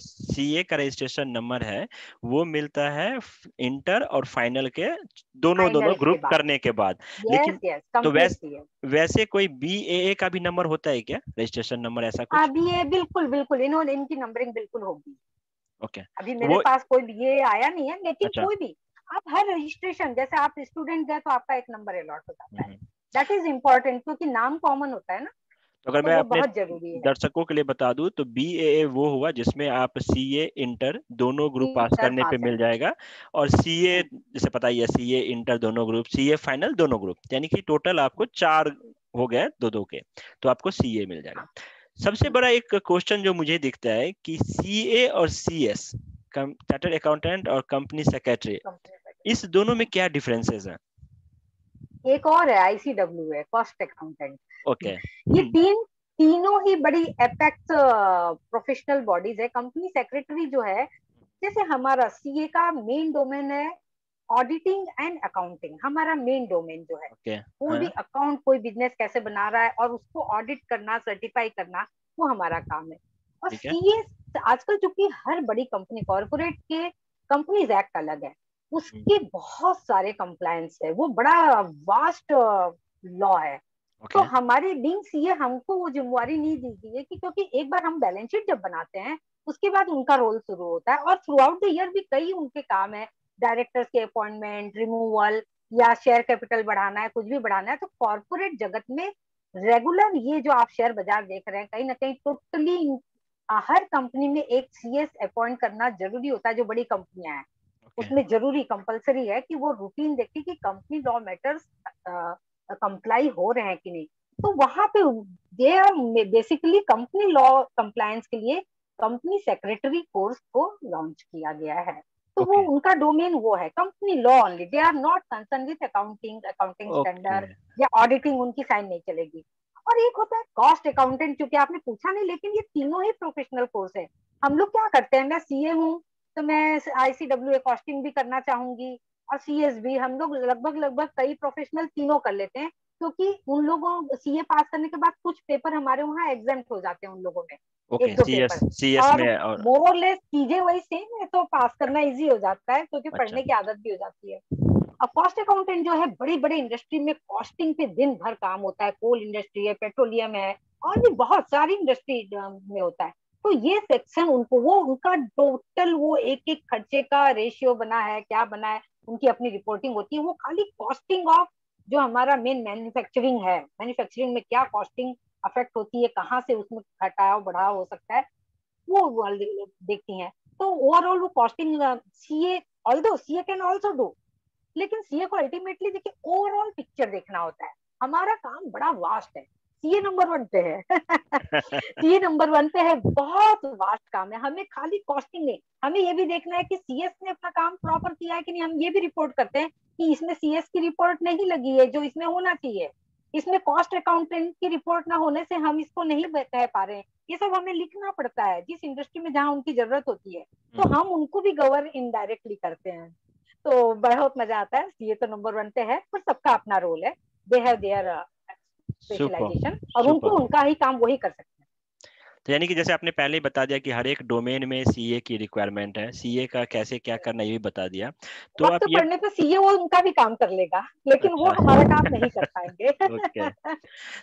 Registration number है वो मिलता है इंटर और फाइनल के दोनों दोनों फाइनल के ग्रुप बाद, करने के बाद। यस लेकिन यस, तो कम्प्लीटली है। वैसे कोई बीएए का भी नंबर होता है क्या, रजिस्ट्रेशन नंबर ऐसा कुछ? अभी ये बिल्कुल बिल्कुल इन्होंने इनकी नंबरिंग बिल्कुल होगी। ओके। अभी तो मेरे वो पास कोई ये आया नहीं है, लेकिन अच्छा। कोई भी आप हर रजिस्ट्रेशन, जैसे आप स्टूडेंट गए तो आपका एक नंबर अलॉट हो जाता है। हम्म। दैट इज इम्पोर्टेंट, क्योंकि नाम कॉमन होता है ना, तो अगर तो मैं वो अपने बहुत जरूरी है। दर्शकों के लिए बता दूं तो बीएए वो हुआ जिसमें आप सीए इंटर दोनों ग्रुप पास इंटर करने पे पास है। मिल जाएगा, और सीए जैसे पता ही है सीए इंटर दोनों ग्रुप, सीए फाइनल दोनों ग्रुप, यानी कि टोटल आपको 4 हो गए दो दो के, तो आपको सीए मिल जाएगा। सबसे बड़ा एक क्वेश्चन जो मुझे दिखता है कि सीए और सीएस, चार्टर्ड अकाउंटेंट और कंपनी सेक्रेटरी, इस दोनों में क्या डिफरेंसेस हैं? एक और है आईसीडब्ल्यू है, कॉस्ट अकाउंटेंट। ओके। ये तीनों ही बड़ी एपेक्स प्रोफेशनल बॉडीज है। कंपनी सेक्रेटरी जो है, जैसे हमारा सीए का मेन डोमेन है ऑडिटिंग एंड अकाउंटिंग, हमारा मेन डोमेन जो है, ओके। कोई भी हाँ। अकाउंट कोई बिजनेस कैसे बना रहा है और उसको ऑडिट करना, सर्टिफाई करना, वो हमारा काम है। और ठीक है। सीए आजकल चूंकि हर बड़ी कंपनी, कॉर्पोरेट के कंपनीज एक्ट अलग है, उसके बहुत सारे कंप्लायंस है, वो बड़ा वास्ट लॉ है। तो ओके। हमारे बीइंग सीए हमको वो जिम्मेवारी नहीं दी गई है कि, क्योंकि एक बार हम बैलेंस शीट जब बनाते हैं उसके बाद उनका रोल शुरू होता है, और थ्रू आउट द ईयर भी कई उनके काम है, डायरेक्टर्स के अपॉइंटमेंट, रिमूवल, या शेयर कैपिटल बढ़ाना है, कुछ भी बढ़ाना है। तो कॉर्पोरेट जगत में रेगुलर ये जो आप शेयर बाजार देख रहे हैं, कहीं ना कहीं टोटली हर कंपनी में एक सीएस अपॉइंट करना जरूरी होता है। जो बड़ी कंपनियां हैं ओके। उसमें जरूरी कंपलसरी है कि वो रूटीन देखे कि कंपनी लॉ मैटर्स कंप्लाई हो रहे हैं कि नहीं। तो वहां पे they are basically company law compliance के लिए कंपनी सेक्रेटरी कोर्स को लॉन्च किया गया है। तो वो ओके। उनका डोमेन वो है company law only, they are not concern with accounting okay. Standard या ऑडिटिंग, उनकी साइन नहीं चलेगी। और एक होता है कॉस्ट अकाउंटेंट, जो कि आपने पूछा नहीं, लेकिन ये तीनों ही प्रोफेशनल कोर्स है। हम लोग क्या करते हैं, मैं सीए हूँ तो मैं आईसीडब्ल्यू कॉस्टिंग भी करना चाहूंगी, और सीएस भी, हम लोग लगभग लगभग कई प्रोफेशनल तीनों कर लेते हैं, क्योंकि उन लोगों सीए पास करने के बाद कुछ पेपर हमारे वहाँ एग्जाम्प्ट हो जाते हैं उन लोगों में, ओके। एक दो सीएस पेपर। सीएस और में और मोर और लेस चीजें वही सेम है, तो पास करना इजी हो जाता है, क्योंकि अच्छा। पढ़ने की आदत भी हो जाती है। अब कॉस्ट अकाउंटेंट जो है, बड़ी बड़ी इंडस्ट्री में कॉस्टिंग पे दिन भर काम होता है, कोल इंडस्ट्री है, पेट्रोलियम है, और भी बहुत सारी इंडस्ट्री में होता है। तो ये सेक्शन उनको, वो उनका टोटल वो एक एक खर्चे का रेशियो बना है, क्या बना है, उनकी अपनी रिपोर्टिंग होती है। वो खाली कॉस्टिंग ऑफ जो हमारा मेन मैन्युफैक्चरिंग है, मैन्युफैक्चरिंग में क्या कॉस्टिंग अफेक्ट होती है, कहाँ से उसमें घटाव बढ़ाव हो सकता है, वो देखती हैं। तो ओवरऑल वो costing CA, although CA can also do, लेकिन सीए को अल्टीमेटली देखिए ओवरऑल पिक्चर देखना होता है। हमारा काम बड़ा वास्ट है, सीए नंबर 1 पे है सीए नंबर 1 पे है, बहुत वास्ट काम है। हमें खाली कॉस्टिंग नहीं, हमें ये भी देखना है कि सीएस ने अपना काम प्रॉपर किया है कि नहीं। हम ये भी रिपोर्ट करते हैं कि इसमें सीएस की रिपोर्ट नहीं लगी है जो इसमें होना चाहिए, इसमें कॉस्ट अकाउंटेंट की रिपोर्ट ना होने से हम इसको नहीं कह पा रहे हैं। ये सब हमें लिखना पड़ता है जिस इंडस्ट्री में जहाँ उनकी जरूरत होती है, तो हम उनको भी गवर इनडायरेक्टली करते हैं। तो बहुत मजा आता है। सीए तो नंबर 1 पे है, पर सबका अपना रोल है, they have their super. Specialisation, और उनको सुपर। उनका ही काम वही कर सकते हैं। तो यानी कि जैसे आपने पहले ही बता दिया कि हर एक डोमेन में सीए की रिक्वायरमेंट है, सीए का कैसे क्या करना ये भी बता दिया। तो आप वक्त ये पड़ने पे सीए वो उनका भी काम कर लेगा, लेकिन वो अच्छा हमारा काम नहीं कर पाएंगे ओके।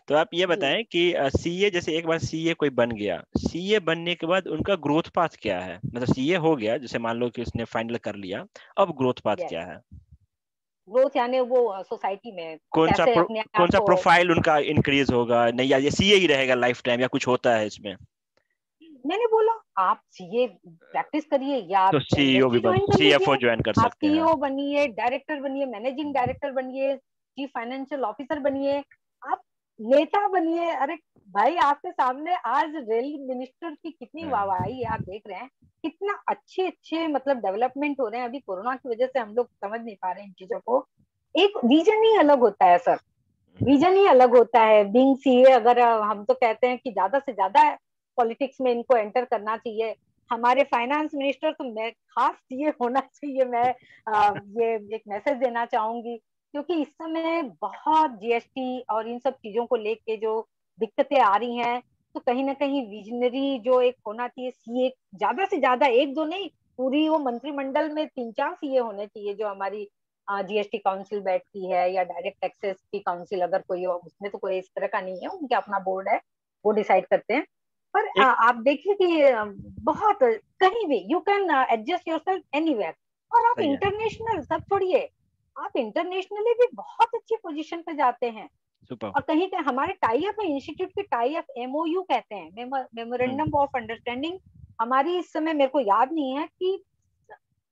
तो आप ये जी। बताएं कि सीए जैसे एक बार सीए कोई बन गया, सीए बनने के बाद उनका ग्रोथ पाथ क्या है, मतलब सीए हो गया जैसे मान लो कि उसने फाइनल कर लिया, अब ग्रोथ पाथ यस, क्या है? ग्रोथ यानी वो सोसाइटी में कैसे अपने कौन आप सा को। प्रोफाइल उनका इंक्रीज होगा, नहीं या ये सीए ही रहेगा लाइफ टाइम या कुछ होता है इसमें? मैंने बोला आप सीए प्रैक्टिस करिए, या तो आप सीईओ भी इंडस्ट्री बन ज्वाइन कर सीएफओ लीजिए, ज्वाइन कर आप सकते हैं। सीईओ बनिए, डायरेक्टर बनिए, मैनेजिंग डायरेक्टर बनिए, चीफ फाइनेंशियल ऑफिसर बनिए, आप नेता बनिए। अरे भाई, आपके सामने आज रेल मिनिस्टर की कितनी हाँ। वाहवाही है, आप देख रहे हैं। कितना अच्छे अच्छे मतलब डेवलपमेंट हो रहे हैं। अभी कोरोना की वजह से हम लोग समझ नहीं पा रहे हैं इन चीजों को। एक विजन ही अलग होता है सर, विजन ही अलग होता है। बीइंग सीए, अगर हम तो कहते हैं कि ज्यादा से ज्यादा पॉलिटिक्स में इनको एंटर करना चाहिए। हमारे फाइनेंस मिनिस्टर तो मैं खास सीए होना चाहिए, मैं ये एक मैसेज देना चाहूंगी, क्योंकि इस समय बहुत जीएसटी और इन सब चीजों को लेके जो दिक्कतें आ रही हैं, तो कहीं ना कहीं विजनरी जो एक होना चाहिए सीए, ज्यादा से ज्यादा एक दो नहीं, पूरी वो मंत्रिमंडल में 3-4 सीए होने चाहिए। जो हमारी जीएसटी काउंसिल बैठती है या डायरेक्ट टैक्सेस की काउंसिल अगर कोई हो, उसमें तो कोई इस तरह का नहीं है, उनके अपना बोर्ड है, वो डिसाइड करते हैं। पर एक आप देखिए कि बहुत कहीं भी you can adjust yourself anywhere. और आप सही है, इंटरनेशनल सब छोड़िए, आप इंटरनेशनली भी बहुत अच्छी पोजीशन पे जाते हैं। सुपर। और कहीं कहीं हमारे टाई अप है, इंस्टीट्यूट के टाई अप एमओयू कहते हैं, मेमोरेंडम ऑफ अंडरस्टैंडिंग। हमारी इस समय मेरे को याद नहीं है कि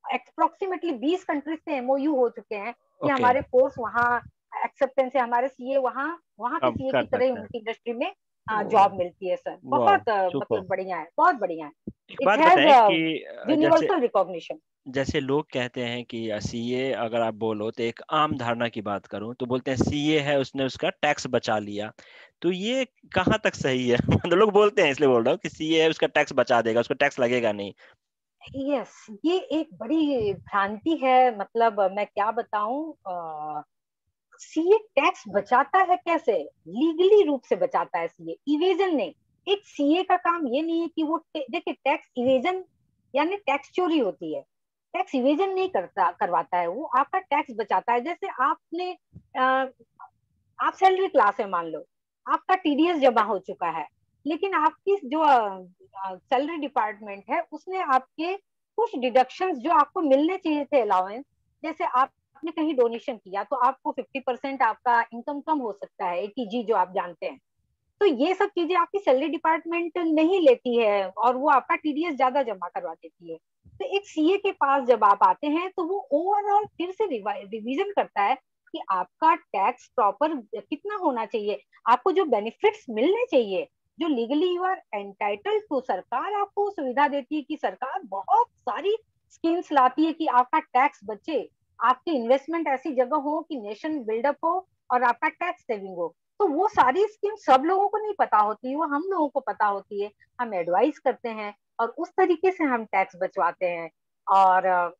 अप्रोक्सीमेटली 20 कंट्रीज से एमओयू हो चुके हैं कि ओके, हमारे कोर्स वहाँ एक्सेप्टेंस है, हमारे सीए वहाँ वहाँ के हम सीए की कर तरह ही सकते हैं। उनकी इंडस्ट्री में ओ, जॉब मिलती है सर। वाह, बहुत सुपर। मतलब बढ़िया है, बहुत बढ़िया है। एक इट बात हैज बताएं कि जैसे यूनिवर्सल रिकॉग्निशन। जैसे लोग कहते हैं कि सीए, अगर आप बोलो तो एक आम धारणा की बात करूं तो बोलते हैं सीए है उसने उसका टैक्स बचा लिया। तो ये कहाँ तक सही है? मतलब लोग बोलते हैं, इसलिए बोल रहा हूँ कि सीए है उसका टैक्स बचा देगा, उसको टैक्स लगेगा नहीं। यस, ये एक बड़ी भ्रांति है। मतलब मैं क्या बताऊं, सीए टैक्स बचाता है कैसे? लीगली रूप से बचाता है सीए, इवेजन नहीं। एक सीए का काम ये नहीं है कि वो देखिए, टैक्स इवेजन यानी टैक्स चोरी होती है। टैक्स इवेजन नहीं करता, करवाता है वो, आपका टैक्स बचाता है। जैसे आपने आप सैलरी क्लास है मान लो, आपका टीडीएस जमा हो चुका है, लेकिन आपकी जो सैलरी डिपार्टमेंट है उसने आपके कुछ डिडक्शंस जो आपको मिलने चाहिए थे अलाउंस, जैसे आपने कहीं डोनेशन किया तो आपको 50% आपका इनकम कम हो सकता है, एटीजी जो आप जानते हैं। तो ये सब चीजें आपकी सैलरी डिपार्टमेंट नहीं लेती है और वो आपका टीडीएस ज्यादा जमा करवा देती है। तो एक सीए के पास जब आप आते हैं तो वो ओवरऑल फिर से रिवीजन करता है कि आपका टैक्स प्रॉपर कितना होना चाहिए, आपको जो बेनिफिट्स मिलने चाहिए, जो legally you are entitled to. सरकार आपको सुविधा देती है कि सरकार बहुत सारी स्कीम्स लाती है कि आपका टैक्स बचे, आपकी इन्वेस्टमेंट ऐसी जगह हो कि नेशन बिल्डअप हो और आपका टैक्स सेविंग हो। तो वो सारी स्कीम सब लोगों को नहीं पता होती, वो हम लोगों को पता होती है। हम एडवाइस करते हैं और उस तरीके से हम टैक्स बचवाते हैं। और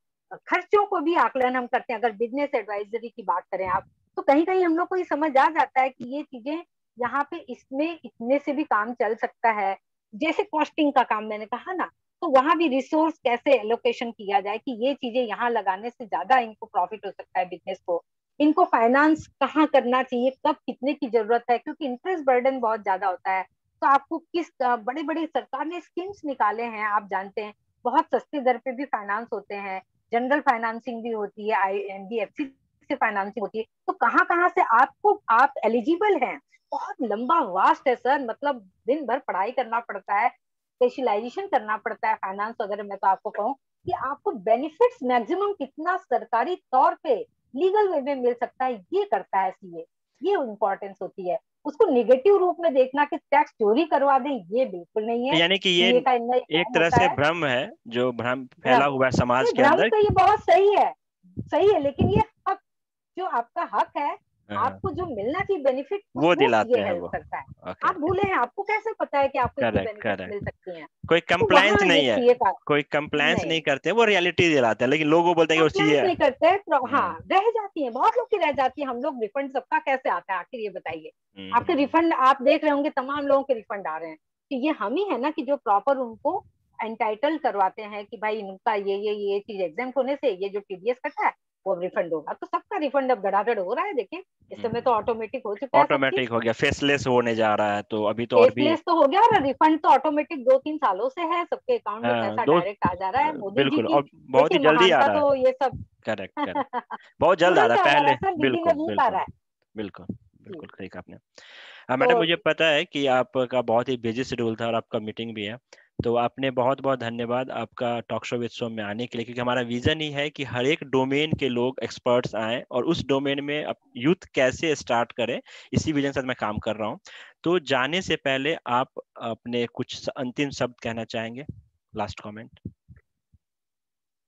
खर्चों को भी आकलन हम करते हैं। अगर बिजनेस एडवाइजरी की बात करें आप, तो कहीं कहीं हम लोग को ये समझ आ जाता है कि ये चीजें यहाँ पे इसमें इतने से भी काम चल सकता है। जैसे कॉस्टिंग का काम मैंने कहा ना, तो वहां भी रिसोर्स कैसे एलोकेशन किया जाए कि ये चीजें यहाँ लगाने से ज्यादा इनको प्रॉफिट हो सकता है बिजनेस को। इनको फाइनेंस कहाँ करना चाहिए, कब कितने की जरूरत है, क्योंकि इंटरेस्ट बर्डन बहुत ज्यादा होता है। तो आपको किस बड़े बड़े सरकार ने स्कीम्स निकाले हैं, आप जानते हैं, बहुत सस्ते दर पे भी फाइनेंस होते हैं, जनरल फाइनेंसिंग भी होती है, आई एनबीएफसी से फाइनेंसिंग होती है। तो कहाँ कहाँ से आपको आप एलिजिबल हैं, बहुत लंबा वास्ट है सर। मतलब दिन भर पढ़ाई करना पड़ता है, स्पेशलाइजेशन करना पड़ता है फाइनेंस वगैरह में। तो आपको कहूँ कि आपको बेनिफिट्स मैक्सिमम कितना सरकारी तौर पे लीगल वे में मिल सकता है, ये करता है सीए। ये इम्पोर्टेंस होती है। उसको निगेटिव रूप में देखना कि टैक्स चोरी करवा दें, ये बिल्कुल नहीं है। यानी कि ये सीए का इतना एक काम तरह होता से है। भ्रम है, जो भ्रम फैला भ्रम, हुआ है समाज नहीं के भ्रम अंदर। तो ये बहुत सही है, सही है, लेकिन ये हक, जो आपका हक है, हाँ, आपको जो मिलना चाहिए बेनिफिट, वो उसको दिलाते सीए हैं हेल्प वो। करता है। ओके, आप भूले हैं, आपको कैसे पता है कि आपको इतनी करेक्ट बेनिफिट मिल करेक्ट। सकती हैं? कोई तो कंप्लायंस वहां ये नहीं है, सीए का कोई कंप्लायंस नहीं, नहीं करते, वो रियलिटी दिलाते हैं, लेकिन लोगों को बोलते हैं कि वो कंप्लायंस सीए है। नहीं करते तो हाँ, हाँ, रह जाती है, बहुत लोग की रह जाती है। हम लोग रिफंड सबका कैसे आता है आखिर, ये बताइए। आपके हम्म। रिफंड आप देख रहे होंगे, तमाम लोगों के रिफंड आ रहे हैं। तो ये हम ही है ना कि जो प्रॉपर उनको एंटाइटल करवाते हैं कि भाई इनका ये चीज एग्जाम्प्ट होने से ये जो टीडीएस कटा है वो अब रिफंड होगा। तो सबका रिफंड अब धड़ाधड़ हो रहा है, देखिए इस समय तो ऑटोमेटिक हो चुका है सब चीज। ऑटोमेटिक हो गया, फेसलेस होने जा रहा है, तो अभी तो और भी। फेसलेस तो हो गया, और रिफंड तो ऑटोमेटिक 2-3 सालों से है, सबके अकाउंट में हाँ, पैसा दो, डायरेक्ट आ जा रहा है। मोदी जी बिल्कुल, की और बहुत ही देखिए जल्दी आ महानता, रहा है। तो ये सब करेक्ट करेक्ट, बहुत जल्द आ रहा तुरंत है आ जा रहा पहले। है सर, विद इन बिल्कुल अ वीक आ बिल्कुल रहा है बिल्कुल जी। बिल्कुल, सही कहा आपने। तो मैडम, मुझे पता है कि आपका बहुत ही बिजी शेड्यूल था और आपका मीटिंग भी है, तो आपने बहुत बहुत धन्यवाद आपका टॉक शो विद सोम में आने के लिए, क्योंकि हमारा विजन ही है कि हर एक डोमेन के लोग एक्सपर्ट्स आएं और उस डोमेन में यूथ कैसे स्टार्ट करें, इसी विजन से मैं काम कर रहा हूं। तो जाने से पहले आप अपने कुछ अंतिम शब्द कहना चाहेंगे, लास्ट कमेंट?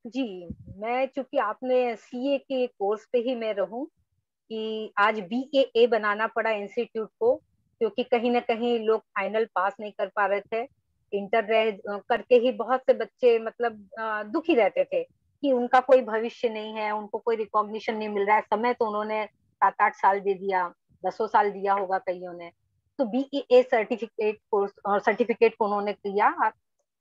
जी, मैं चूंकि आपने सीए के कोर्स पे ही मैं रहूं कि आज बीएए बनाना पड़ा इंस्टीट्यूट को, क्योंकि कहीं ना कहीं लोग फाइनल पास नहीं कर पा रहे थे। इंटर रह करके ही बहुत से बच्चे मतलब दुखी रहते थे कि उनका कोई भविष्य नहीं है, उनको कोई रिकॉग्निशन नहीं मिल रहा है। समय तो उन्होंने 7-8 साल दे दिया, 10 साल दिया होगा कईयों ने। तो बीईए सर्टिफिकेट कोर्स और सर्टिफिकेट को उन्होंने किया,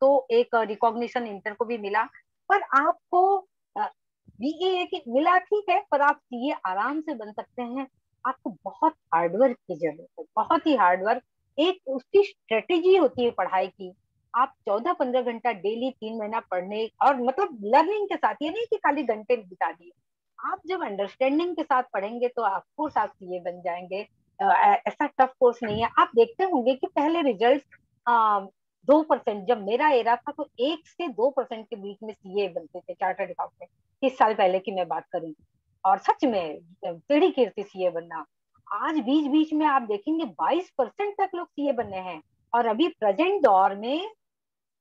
तो एक रिकॉग्निशन इंटर को भी मिला। पर आपको बीए की मिला ठीक है, पर आप सीए आराम से बन सकते हैं। आपको बहुत हार्डवर्क की जरूरत है, बहुत ही हार्डवर्क। एक उसकी स्ट्रेटेजी होती है पढ़ाई की। आप 14-15 घंटा डेली 3 महीना पढ़ने और मतलब लर्निंग के साथ, ये नहीं कि खाली घंटे बिता दिए। आप जब अंडरस्टैंडिंग के साथ पढ़ेंगे तो ऑफकोर्स आप सीए बन जाएंगे। ऐसा टफ कोर्स नहीं है। आप देखते होंगे कि पहले रिजल्ट 2%, जब मेरा एरा था तो 1 से 2% के बीच में सीए बनते थे, चार्टर्ड अकाउंटेंट। 30 साल पहले की मैं बात करूं, और सच में टेढ़ी कीर्ति सीए बनना। आज बीच बीच में आप देखेंगे 22% तक लोग सीए बने हैं। और अभी प्रेजेंट दौर में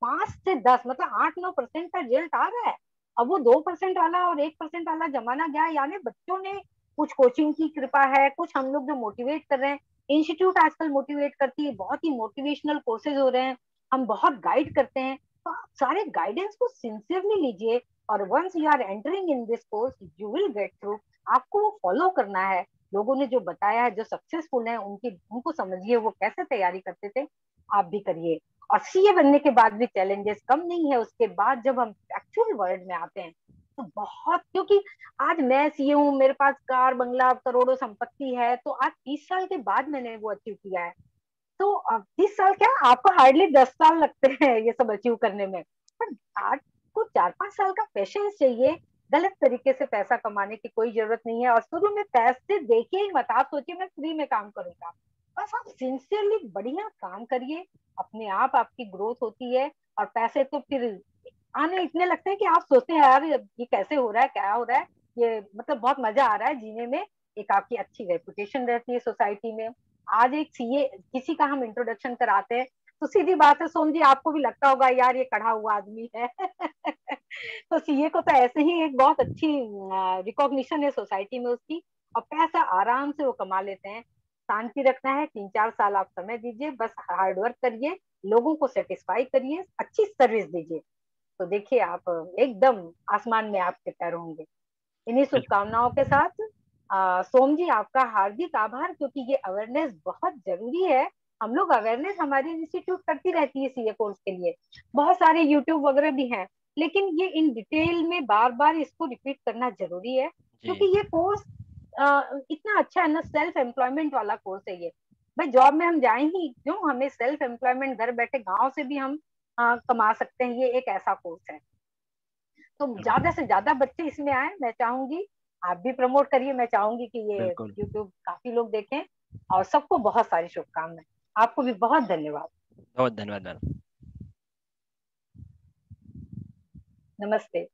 5 से 10 मतलब 8-9% का रिजल्ट आ रहा है। अब वो 2% वाला और 1% वाला जमाना गया, यानी बच्चों ने कुछ कोचिंग की कृपा है, कुछ हम लोग जो मोटिवेट कर रहे हैं। इंस्टीट्यूट आजकल मोटिवेट करती है, बहुत ही मोटिवेशनल कोर्सेज हो रहे हैं, हम बहुत गाइड करते हैं। तो आप सारे गाइडेंस को सिंसियरली लीजिए, और once you are entering in this course you will get through. आपको वो फॉलो करना है। लोगों ने जो बताया है, जो सक्सेसफुल है, उनकी उनको समझिए वो कैसे तैयारी करते थे, आप भी करिए। और सीए बनने के बाद भी चैलेंजेस कम नहीं है। उसके बाद जब हम एक्चुअल वर्ल्ड में आते हैं तो बहुत, क्योंकि आज मैं सीए हूँ, मेरे पास कार बंगला करोड़ों संपत्ति है, तो आज 30 साल के बाद मैंने वो अचीव किया है। तो 30 साल क्या, आपको हार्डली 10 साल लगते हैं ये सब अचीव करने में। पर आपको 4-5 साल का पेशेंस चाहिए। गलत तरीके से पैसा कमाने की कोई जरूरत नहीं है। और शुरू में पैसे देखिए ही मत, आप सोचिए मैं फ्री में काम करूंगा। बस आप सिंसियरली बढ़िया काम करिए, अपने आप आपकी ग्रोथ होती है। और पैसे तो फिर आने इतने लगते हैं कि आप सोचते हैं यार ये कैसे हो रहा है, क्या हो रहा है, ये मतलब बहुत मजा आ रहा है जीने में। एक आपकी अच्छी रेपुटेशन रहती है सोसाइटी में। आज एक सीए किसी का हम इंट्रोडक्शन कराते हैं तो सीधी बात है सोम जी, आपको भी लगता होगा यार ये कढ़ा हुआ आदमी है। तो सीए को तो ऐसे ही एक बहुत अच्छी रिकॉग्निशन है सोसाइटी में उसकी। और पैसा आराम से वो कमा लेते हैं। शांति रखना है, 3-4 साल आप समय दीजिए, बस हार्डवर्क करिए, लोगों को सेटिस्फाई करिए, अच्छी सर्विस दीजिए। तो देखिए आप एकदम आसमान में आपके पैर होंगे। इन्हीं शुभकामनाओं के साथ सोम जी आपका हार्दिक आभार, क्योंकि ये अवेयरनेस बहुत जरूरी है। हम लोग अवेयरनेस हमारी इंस्टीट्यूट करती रहती है सीए कोर्स के लिए, बहुत सारे यूट्यूब वगैरह भी हैं। लेकिन ये इन डिटेल में बार बार इसको रिपीट करना जरूरी है, जी। क्योंकि ये कोर्स इतना अच्छा है ना, सेल्फ एम्प्लॉयमेंट वाला कोर्स है ये। भाई जॉब में हम जाए ही क्यों, हमें सेल्फ एम्प्लॉयमेंट घर बैठे गांव से भी हम कमा सकते हैं। ये एक ऐसा कोर्स है। तो ज्यादा से ज्यादा बच्चे इसमें आए, मैं चाहूंगी। आप भी प्रमोट करिए, मैं चाहूंगी कि ये बिल्कुल। यूट्यूब काफी लोग देखें। और सबको बहुत सारी शुभकामनाएं। आपको भी बहुत धन्यवाद। बहुत धन्यवाद मैम। नमस्ते।